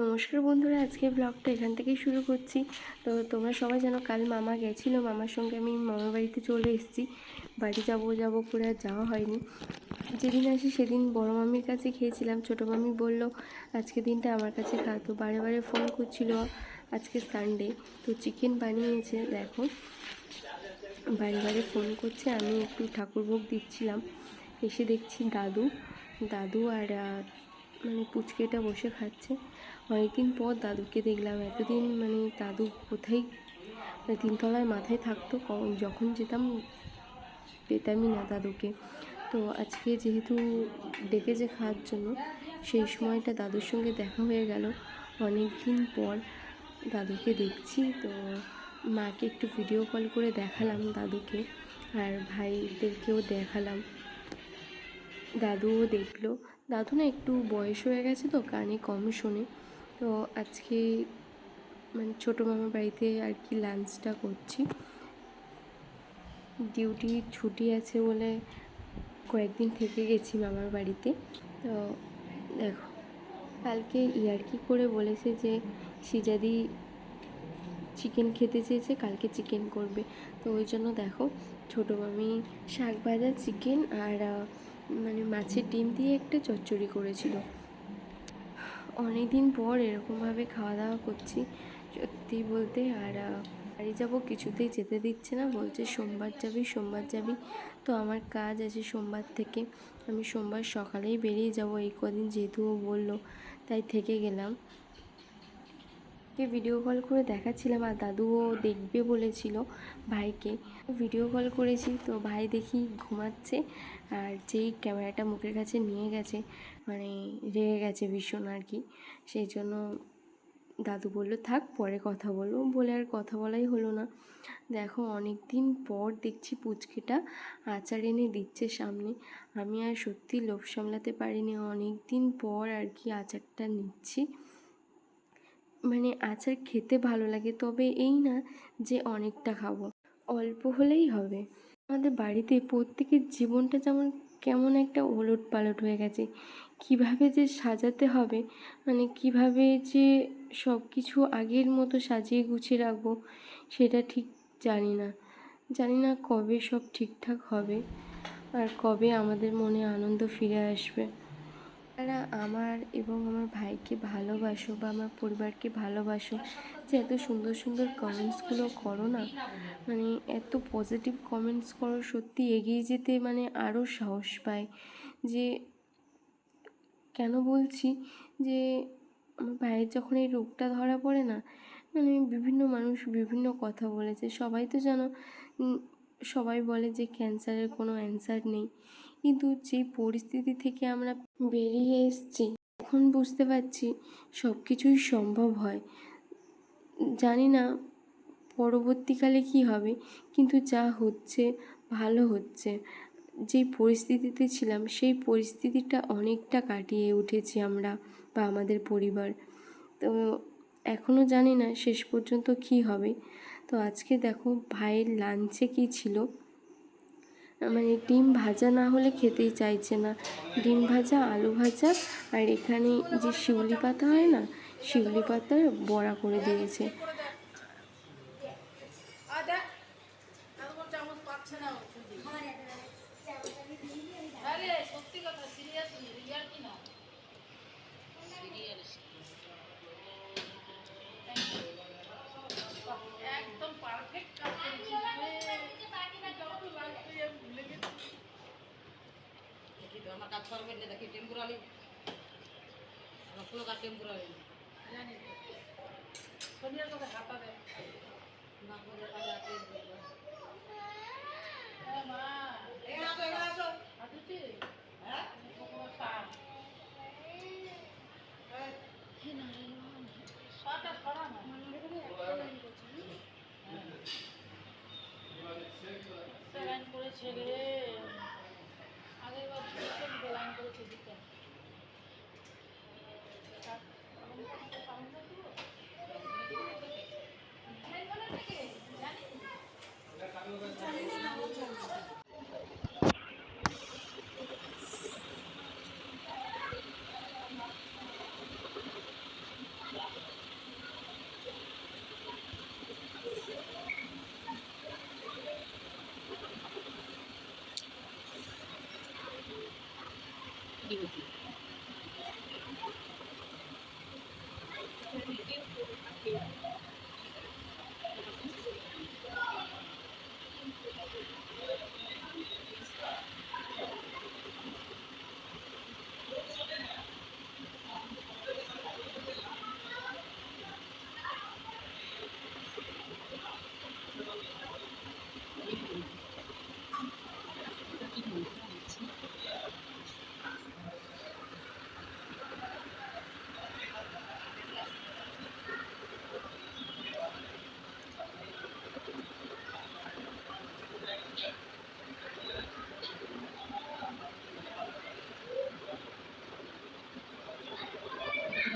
নমস্কার বন্ধুরা, আজকে ব্লগটা এখান থেকেই শুরু করছি। তো তোমরা সবাই জানো কাল মামা গেছিলো, মামার সঙ্গে আমি মামার বাড়িতে চলে এসেছি। বাড়ি যাব করে আর যাওয়া হয়নি। যেদিন আসি সেদিন বড় মামির কাছে খেয়েছিলাম। ছোটো মামি বলল আজকে দিনটা আমার কাছে খা, তো বারে বারে ফোন করছিল। আজকে সানডে, তো চিকেন বানিয়েছে। দেখো বারে বারে ফোন করছে, আমি একটু ঠাকুরভোগ দিচ্ছিলাম। এসে দেখছি দাদু আর মানে পুচকেটা বসে খাচ্ছে। অনেকদিন পর দাদুকে দেখলাম। এতদিন মানে দাদু কোথায়, তিনতলায় মাথায় থাকতো, যখন যেতাম পেতামই না দাদুকে। তো আজকে যেহেতু ডেকেছে খাওয়ার জন্য, সেই সময়টা দাদুর সঙ্গে দেখা হয়ে গেল। অনেক দিন পর দাদুকে দেখছি। তো মাকে একটু ভিডিও কল করে দেখালাম দাদুকে, আর ভাইদেরকেও দেখালাম। দাদুও দেখলো। দাদু না একটু বয়স হয়ে গেছে, তো কানে কম শোনে। তো আজকে মানে ছোটো মামার বাড়িতে আর কি লাঞ্চটা করছি। ডিউটি ছুটি আছে বলে কয়েকদিন থেকে গেছি মামার বাড়িতে। তো দেখো কালকে ইয়ার্কি করে বলেছে যে সিজাদি চিকেন খেতে চেয়েছে, কালকে চিকেন করবে। তো ওই জন্য দেখো ছোটো মামি শাক ভাজা, চিকেন আর মানে মাছের ডিম দিয়ে একটা চচ্চড়ি করেছিল। অনেক দিন পর এরকমভাবে খাওয়া দাওয়া করছি সত্যি বলতে। আর বাড়ি যাবো, কিছুতেই যেতে দিচ্ছে না, বলছে সোমবার যাবি। তো আমার কাজ আছে সোমবার থেকে, আমি সোমবার সকালেই বেরিয়ে যাব। এই কদিন যেহেতু ও বললো, তাই থেকে গেলাম। ভিডিও কল করে দেখাচ্ছিলাম, আর দাদুও দেখবে বলেছিল ভাইকে। ভিডিও কল করেছি, তো ভাই দেখি ঘুমাচ্ছে। আর যেই ক্যামেরাটা মুখের কাছে নিয়ে গেছে, মানে রেগে গেছে ভীষণ আর কি। সেই জন্য দাদু বললো থাক, পরে কথা বলবো বলে আর কথা বলাই হলো না। দেখো অনেক দিন পর দেখছি পুচকেটা আচার এনে দিচ্ছে সামনে। আমি আর সত্যি লোভ সামলাতে পারিনি, অনেক দিন পর আর কি আচারটা নিচ্ছি। মানে আচার খেতে ভালো লাগে, তবে এই না যে অনেকটা খাবো, অল্প হলেই হবে। আমাদের বাড়িতে প্রত্যেকের জীবনটা যেমন কেমন একটা ওলট পালট হয়ে গেছে। কিভাবে যে সাজাতে হবে, মানে কিভাবে যে সব কিছু আগের মতো সাজিয়ে গুছিয়ে রাখবো, সেটা ঠিক জানি না কবে সব ঠিকঠাক হবে, আর কবে আমাদের মনে আনন্দ ফিরে আসবে। তারা আমার এবং আমার ভাইকে ভালোবাসো বা আমার পরিবারকে ভালোবাসো, যে এত সুন্দর সুন্দর কমেন্টসগুলো করো না, মানে এত পজিটিভ কমেন্টস করো, সত্যি এগিয়ে যেতে মানে আরও সাহস পায়। যে কেন বলছি, যে আমার ভাইয়ের যখন এই রোগটা ধরা পড়ে না, মানে বিভিন্ন মানুষ বিভিন্ন কথা বলেছে। সবাই তো জানো, সবাই বলে যে ক্যান্সারের কোনো অ্যান্সার নেই, কিন্তু যেই পরিস্থিতি থেকে আমরা বেরিয়ে এসেছি, এখন বুঝতে পারছি সব কিছুই সম্ভব হয়। জানি না পরবর্তীকালে কি হবে, কিন্তু যা হচ্ছে ভালো হচ্ছে। যেই পরিস্থিতিতে ছিলাম, সেই পরিস্থিতিটা অনেকটা কাটিয়ে উঠেছি আমরা বা আমাদের পরিবার। তো এখনও জানি না শেষ পর্যন্ত কি হবে। তো আজকে দেখো ভাইয়ের লাঞ্চে কি ছিল, মানে ডিম ভাজা না হলে খেতেই চাইছে না। ডিম ভাজা, আলু ভাজা, আর এখানে যে শিউলি পাতা হয় না, শিউলি পাতার বড়া করে দিয়েছে। একদম পারফেক্ট কাজ করেছিস আমার কাজ করবে দেখি টেম্পোরালি পুরো কাজ টেম্পোরালি জানি সোনিয়ার কথা হাতা দেয় না করে কাজে মা এখানে আসো হাঁটুছি হ্যাঁ কি না সাটা ছড়া না লাইন করেছে রে আগের বার লাইন করেছে দিতে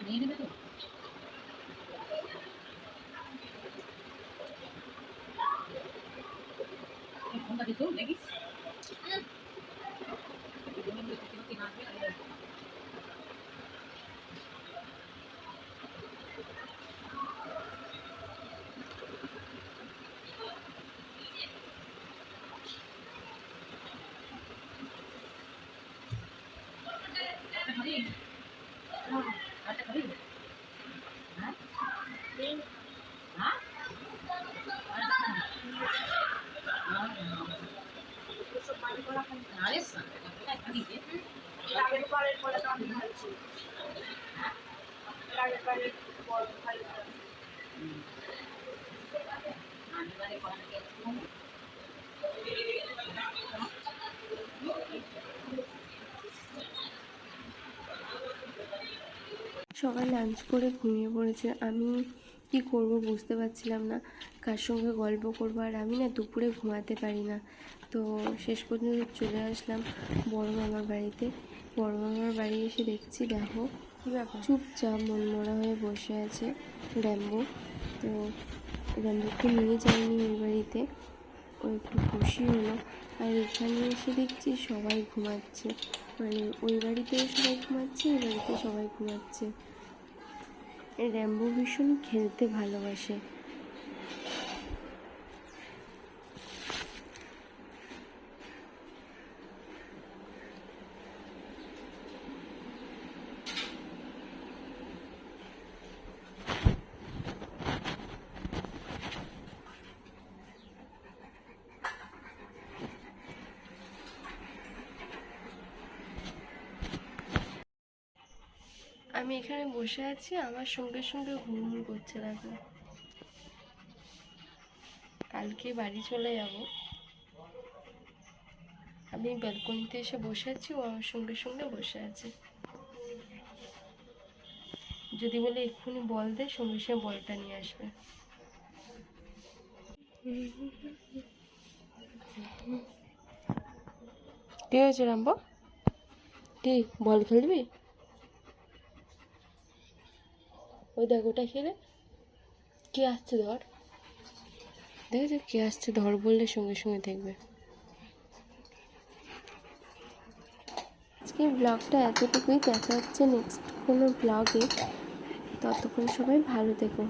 নিয়ে নেবে তো ফোনটা দিত দেখি সবাই লাঞ্চ করে ঘুমিয়ে পড়েছে। আমি কি করব বুঝতে পারছিলাম না, কার সঙ্গে গল্প করবো। আর আমি না দুপুরে ঘুমাতে পারি না, তো শেষ পর্যন্ত চলে আসলাম বড় মামার বাড়িতে। বড় মামার বাড়ি এসে দেখছি, দেখো চুপচাপ মনমরা হয়ে বসে আছে র্যাম্বো। তো র্যাম্বোকে নিয়ে যায়নি ওই বাড়িতে, ও একটু খুশি হলো। আর এখানে এসে দেখছি সবাই ঘুমাচ্ছে, মানে ওই বাড়িতেও সবাই ঘুমাচ্ছে, এই বাড়িতে সবাই ঘুমাচ্ছে। র্যাম্বো ভীষণ খেলতে ভালোবাসে। আমি এখানে বসে আছি, আমার সঙ্গে সঙ্গে ঘুম ঘুম করছে। দেখো, কালকে বাড়ি চলে যাব। আমি ব্যালকনিতে এসে বসে আছি, ও আমার সঙ্গে সঙ্গে বসে আছে। যদি বলে এক্ষুনি বল দে, সঙ্গে সঙ্গে বলটা নিয়ে আসবে। কি হয়েছে রাম্বো? কি বল খেলবি? ওই দেখ, ওটা খেলে কে আসছে, ধর। দেখেছো কে আসছে, ধর বললে সঙ্গে সঙ্গে দেখবে। আজকের ব্লগটা এতটুকুই, দেখা হচ্ছে নেক্সট কোনো ব্লগে। ততক্ষণ সবাই ভালো থেকো,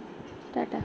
টাটা।